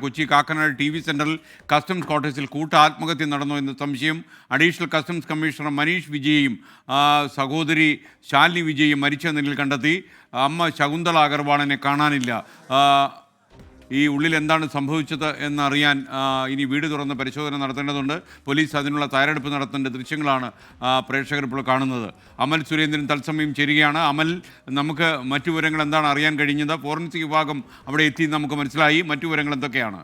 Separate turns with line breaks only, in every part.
Kochi Kakkanad TV സെന്ററിൽ customs ക്വാർട്ടേഴ്സിൽ ആത്മഹത്യ നടന്നു എന്ന സംശയം. അഡീഷണൽ കസ്റ്റംസ് കമ്മീഷണർ മനീഷ് വിജയും സഹോദരി ശാലിനി വിജയും മരിച്ച നിലയിൽ കണ്ടെത്തി. അമ്മ ശകുന്തള അഗർവാളിനെ കാണാനില്ല. ഈ ഉള്ളിൽ എന്താണ് സംഭവിച്ചത് എന്നറിയാൻ ഇനി വീട് തുറന്ന് പരിശോധന നടത്തേണ്ടതുണ്ട്. പോലീസ് അതിനുള്ള തയ്യാറെടുപ്പ് നടത്തേണ്ട ദൃശ്യങ്ങളാണ് പ്രേക്ഷകർ ഇപ്പോൾ കാണുന്നത്. അമൽ സുരേന്ദ്രൻ തത്സമയം ചേരുകയാണ്. അമൽ, നമുക്ക് മറ്റു വിവരങ്ങൾ എന്താണ് അറിയാൻ കഴിഞ്ഞത്? ഫോറൻസിക് വിഭാഗം അവിടെ എത്തി നമുക്ക് മനസ്സിലായി. മറ്റു വിവരങ്ങൾ എന്തൊക്കെയാണ്?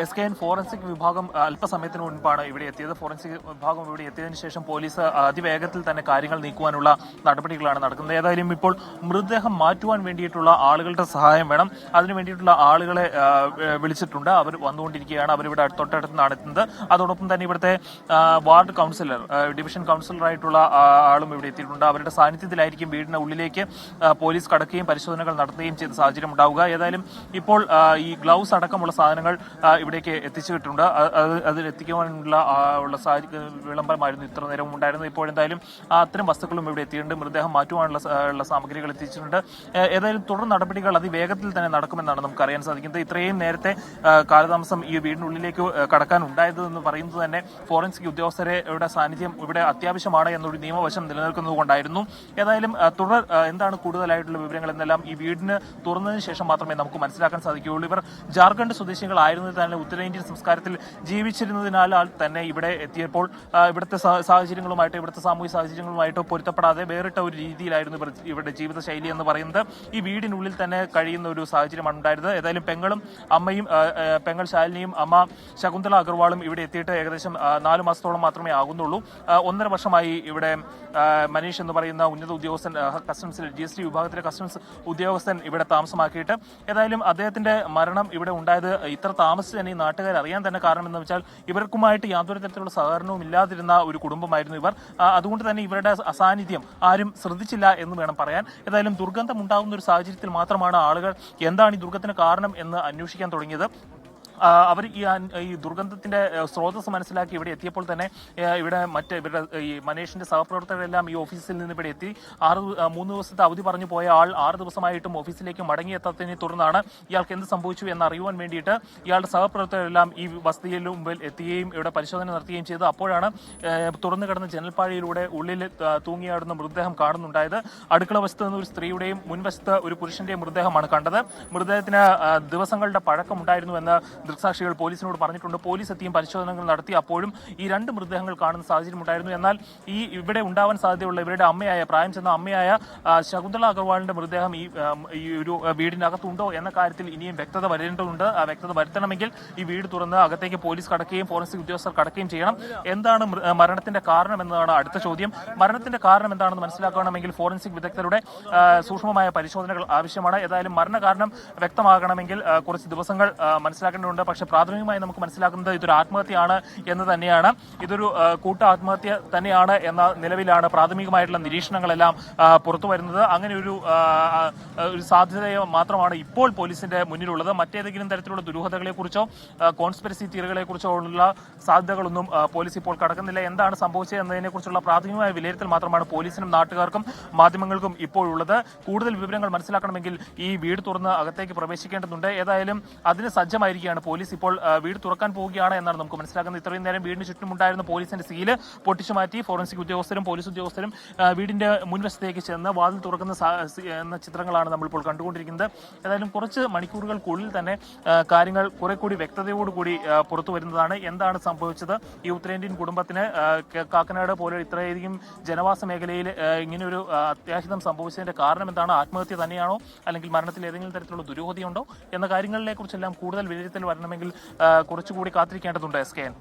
SKN ഫോറൻസിക് വിഭാഗം അല്പസമയത്തിന് മുൻപാണ് ഇവിടെ എത്തിയത്. ഫോറൻസിക് വിഭാഗം ഇവിടെ എത്തിയതിനു ശേഷം പോലീസ് അതിവേഗത്തിൽ തന്നെ കാര്യങ്ങൾ നീക്കുവാനുള്ള നടപടികളാണ് നടക്കുന്നത്. ഏതായാലും ഇപ്പോൾ മൃതദേഹം മാറ്റുവാൻ വേണ്ടിയിട്ടുള്ള ആളുകളുടെ സഹായം വേണം. അതിനു വേണ്ടിയിട്ടുള്ള ആളുകളെ വിളിച്ചിട്ടുണ്ട്. അവർ വന്നുകൊണ്ടിരിക്കുകയാണ്. അവരിവിടെ തൊട്ടടുത്താണ് എത്തുന്നത്. അതോടൊപ്പം തന്നെ ഇവിടുത്തെ വാർഡ് കൗൺസിലർ, ഡിവിഷൻ കൗൺസിലറായിട്ടുള്ള ആളും ഇവിടെ എത്തിയിട്ടുണ്ട്. അവരുടെ സാന്നിധ്യത്തിലായിരിക്കും വീടിന് ഉള്ളിലേക്ക് പോലീസ് കടക്കുകയും പരിശോധനകൾ നടത്തുകയും ചെയ്ത സാഹചര്യം ഉണ്ടാവുക. ഏതായാലും ഇപ്പോൾ ഈ ഗ്ലൗസ് അടക്കമുള്ള സാധനങ്ങൾ ഇവിടേക്ക് എത്തിച്ചിട്ടുണ്ട്. അതിലെത്തിക്കുവാനുള്ള വിളംബരമായിരുന്നു ഇത്ര നേരം ഉണ്ടായിരുന്നത്. ഇപ്പോഴെന്തായാലും അത്തരം വസ്തുക്കളും ഇവിടെ എത്തിയിട്ടുണ്ട്. മൃതദേഹം മാറ്റുവാനുള്ള സാമഗ്രികൾ എത്തിച്ചിട്ടുണ്ട്. ഏതായാലും തുടർ നടപടികൾ അതിവേഗത്തിൽ തന്നെ നടക്കുമെന്നാണ് നമുക്ക് അറിയാൻ സാധിക്കുന്നത്. ഇത്രയും നേരത്തെ കാലതാമസം ഈ വീടിനുള്ളിലേക്ക് കടക്കാൻ ഉണ്ടായതെന്ന് പറയുന്നത് തന്നെ ഫോറൻസിക് ഉദ്യോഗസ്ഥരുടെ സാന്നിധ്യം ഇവിടെ അത്യാവശ്യമാണ് എന്നൊരു നിയമവശം നിലനിൽക്കുന്നത് കൊണ്ടായിരുന്നു. ഏതായാലും തുടർ എന്താണ് കൂടുതലായിട്ടുള്ള വിവരങ്ങൾ എന്നെല്ലാം ഈ വീടിന് തുറന്നതിന് ശേഷം മാത്രമേ നമുക്ക് മനസ്സിലാക്കാൻ സാധിക്കുകയുള്ളൂ. ഇവർ ജാർഖണ്ഡ് സ്വദേശികളായിരുന്നു തന്നെ ഉത്തരേന്ത്യൻ സംസ്കാരത്തിൽ ജീവിച്ചിരുന്നതിനാൽ തന്നെ ഇവിടെ എത്തിയപ്പോൾ ഇവിടുത്തെ സാഹചര്യങ്ങളുമായിട്ട്, ഇവിടുത്തെ സാമൂഹിക സാഹചര്യങ്ങളുമായിട്ട് പൊരുത്തപ്പെടാതെ വേറിട്ട ഒരു രീതിയിലായിരുന്നു ഇവരുടെ ജീവിതശൈലി എന്ന് പറയുന്നത്. ഈ വീടിനുള്ളിൽ തന്നെ കഴിയുന്ന ഒരു സാഹചര്യമാണ് ഉണ്ടായിരുന്നത്. ഏതായാലും പെങ്ങളും അമ്മയും, പെങ്ങൾ ശാലിനിയും അമ്മ ശകുന്തള അഗർവാളും ഇവിടെ എത്തിയിട്ട് ഏകദേശം 4 മാസത്തോളം മാത്രമേ ആകുന്നുള്ളൂ. 1.5 വർഷമായി ഇവിടെ മനീഷ് എന്ന് പറയുന്ന ഉന്നത ഉദ്യോഗസ്ഥൻ, കസ്റ്റംസിൽ GST വിഭാഗത്തിലെ കസ്റ്റംസ് ഉദ്യോഗസ്ഥൻ ഇവിടെ താമസമാക്കിയിട്ട്. ഏതായാലും അദ്ദേഹത്തിന്റെ മരണം ഇവിടെ ഉണ്ടായത് ഇത്ര താമസിച്ച് തന്നെ ഈ നാട്ടുകാർ അറിയാൻ തന്നെ കാരണം എന്ന് വെച്ചാൽ ഇവർക്കുമായിട്ട് യാതൊരു തരത്തിലുള്ള സഹകരണവും ഇല്ലാതിരുന്ന ഒരു കുടുംബമായിരുന്നു ഇവർ. അതുകൊണ്ട് തന്നെ ഇവരുടെ അസാന്നിധ്യം ആരും ശ്രദ്ധിച്ചില്ല എന്ന് വേണം പറയാൻ. ഏതായാലും ദുർഗന്ധം ഉണ്ടാകുന്ന ഒരു സാഹചര്യത്തിൽ മാത്രമാണ് ആളുകൾ എന്താണ് ഈ ദുർഗത്തിന് കാരണം എന്ന് അന്വേഷിക്കാൻ തുടങ്ങിയത്. അവർ ഈ ദുർഗന്ധത്തിന്റെ സ്രോതസ് മനസ്സിലാക്കി ഇവിടെ എത്തിയപ്പോൾ തന്നെ ഇവിടെ ഇവരുടെ ഈ മനീഷിന്റെ സഹപ്രവർത്തകരെല്ലാം ഈ ഓഫീസിൽ നിന്ന് ഇവിടെ എത്തി. 3 ദിവസത്തെ അവധി പറഞ്ഞു പോയ ആൾ 6 ദിവസമായിട്ടും ഓഫീസിലേക്ക് മടങ്ങിയെത്താത്തതിനെ തുടർന്നാണ് ഇയാൾക്ക് എന്ത് സംഭവിച്ചു എന്നറിയുവാൻ വേണ്ടിയിട്ട് ഇയാളുടെ സഹപ്രവർത്തകരെല്ലാം ഈ വസതിയിൽ മുമ്പിൽ എത്തുകയും ഇവിടെ പരിശോധന നടത്തുകയും ചെയ്തു. അപ്പോഴാണ് തുറന്നു കിടന്ന ജനൽപ്പാഴിയിലൂടെ ഉള്ളിൽ തൂങ്ങിയാടുന്ന മൃതദേഹം കാണുന്നുണ്ടായത്. അടുക്കള വശത്ത് നിന്ന് ഒരു സ്ത്രീയുടെയും മുൻവശത്ത് ഒരു പുരുഷന്റെയും മൃതദേഹമാണ് കണ്ടത്. മൃതദേഹത്തിന് ദിവസങ്ങളുടെ പഴക്കമുണ്ടായിരുന്നുവെന്ന് ദൃക്സാക്ഷികൾ പോലീസിനോട് പറഞ്ഞിട്ടുണ്ട്. പോലീസ് എത്തിയും പരിശോധനകൾ നടത്തി. അപ്പോഴും ഈ 2 മൃതദേഹങ്ങൾ കാണുന്ന സാഹചര്യം ഉണ്ടായിരുന്നു. എന്നാൽ ഇവിടെ ഉണ്ടാവാൻ സാധ്യതയുള്ള ഇവരുടെ അമ്മയായ, പ്രായം ചെന്ന അമ്മയായ ശകുന്തള അഗർവാളിന്റെ മൃതദേഹം ഈ ഒരു വീടിനകത്തുണ്ടോ എന്ന കാര്യത്തിൽ ഇനിയും വ്യക്തത വരേണ്ടതുണ്ട്. ആ വ്യക്തത വരുത്തണമെങ്കിൽ ഈ വീട് തുറന്ന് അകത്തേക്ക് പോലീസ് കടക്കുകയും ഫോറൻസിക് ഉദ്യോഗസ്ഥർ കടക്കുകയും ചെയ്യണം. എന്താണ് മരണത്തിന്റെ കാരണം എന്നതാണ് അടുത്ത ചോദ്യം. മരണത്തിന്റെ കാരണം എന്താണെന്ന് മനസ്സിലാക്കണമെങ്കിൽ ഫോറൻസിക് വിദഗ്ധരുടെ സൂക്ഷ്മമായ പരിശോധനകൾ ആവശ്യമാണ്. ഏതായാലും മരണകാരണം വ്യക്തമാകണമെങ്കിൽ കുറച്ച് ദിവസങ്ങൾ മനസ്സിലാക്കേണ്ടതുണ്ട്. പക്ഷേ പ്രാഥമികമായി നമുക്ക് മനസ്സിലാക്കുന്നത് ഇതൊരു ആത്മഹത്യയാണ് എന്ന് തന്നെയാണ്. ഇതൊരു ആത്മഹത്യ തന്നെയാണ് എന്ന നിലവിലാണ് പ്രാഥമികമായിട്ടുള്ള നിരീക്ഷണങ്ങളെല്ലാം പുറത്തു വരുന്നത്. അങ്ങനെ ഒരു സാധ്യത മാത്രമാണ് ഇപ്പോൾ പോലീസിന്റെ മുന്നിലുള്ളത്. മറ്റേതെങ്കിലും തരത്തിലുള്ള ദുരൂഹതകളെക്കുറിച്ചോ കോൺസ്പിറസി തിയറികളെക്കുറിച്ചോ ഉള്ള സാധ്യതകളൊന്നും പോലീസ് ഇപ്പോൾ കടക്കുന്നില്ല. എന്താണ് സംഭവിച്ചത് എന്നതിനെക്കുറിച്ചുള്ള പ്രാഥമികമായ വിലയിരുത്തൽ മാത്രമാണ് പോലീസിനും നാട്ടുകാർക്കും മാധ്യമങ്ങൾക്കും ഇപ്പോഴുള്ളത്. കൂടുതൽ വിവരങ്ങൾ മനസ്സിലാക്കണമെങ്കിൽ ഈ വീട് തുറന്ന് അകത്തേക്ക് പ്രവേശിക്കേണ്ടതുണ്ട്. ഏതായാലും അതിന് സജ്ജമായിരിക്കുകയാണ് പോലീസ്. ഇപ്പോൾ വീട് തുറക്കാൻ പോവുകയാണ് എന്നാണ് നമുക്ക് മനസ്സിലാക്കുന്നത്. ഇത്രയും നേരം വീടിന് ചുറ്റുമുണ്ടായിരുന്ന പോലീസിന്റെ സീല് പൊട്ടിച്ചു മാറ്റി ഫോറൻസിക് ഉദ്യോഗസ്ഥരും പോലീസ് ഉദ്യോഗസ്ഥരും വീടിന്റെ മുൻവശത്തേക്ക് ചെന്ന് വാതിൽ തുറക്കുന്ന എന്ന ചിത്രങ്ങളാണ് നമ്മളിപ്പോൾ കണ്ടുകൊണ്ടിരിക്കുന്നത്. ഏതായാലും കുറച്ച് മണിക്കൂറുകൾക്കുള്ളിൽ തന്നെ കാര്യങ്ങൾ കുറെ കൂടി വ്യക്തതയോടുകൂടി പുറത്തു വരുന്നതാണ്. എന്താണ് സംഭവിച്ചത് ഈ ഉത്തരേന്ത്യൻ കുടുംബത്തിന് കാക്കനാട് പോലെ ഇത്രയധികം ജനവാസ മേഖലയിൽ ഇങ്ങനെയൊരു അത്യാഹിതം സംഭവിച്ചതിന്റെ കാരണം എന്താണ്? ആത്മഹത്യ തന്നെയാണോ, അല്ലെങ്കിൽ മരണത്തിൽ ഏതെങ്കിലും തരത്തിലുള്ള ദുരൂഹതയുണ്ടോ എന്ന കാര്യങ്ങളിലെ കുറിച്ചെല്ലാം കൂടുതൽ വിലയിരുത്തൽ വരണമെങ്കിൽ കുറച്ചുകൂടി കാത്തിരിക്കേണ്ടതുണ്ട്. SKN.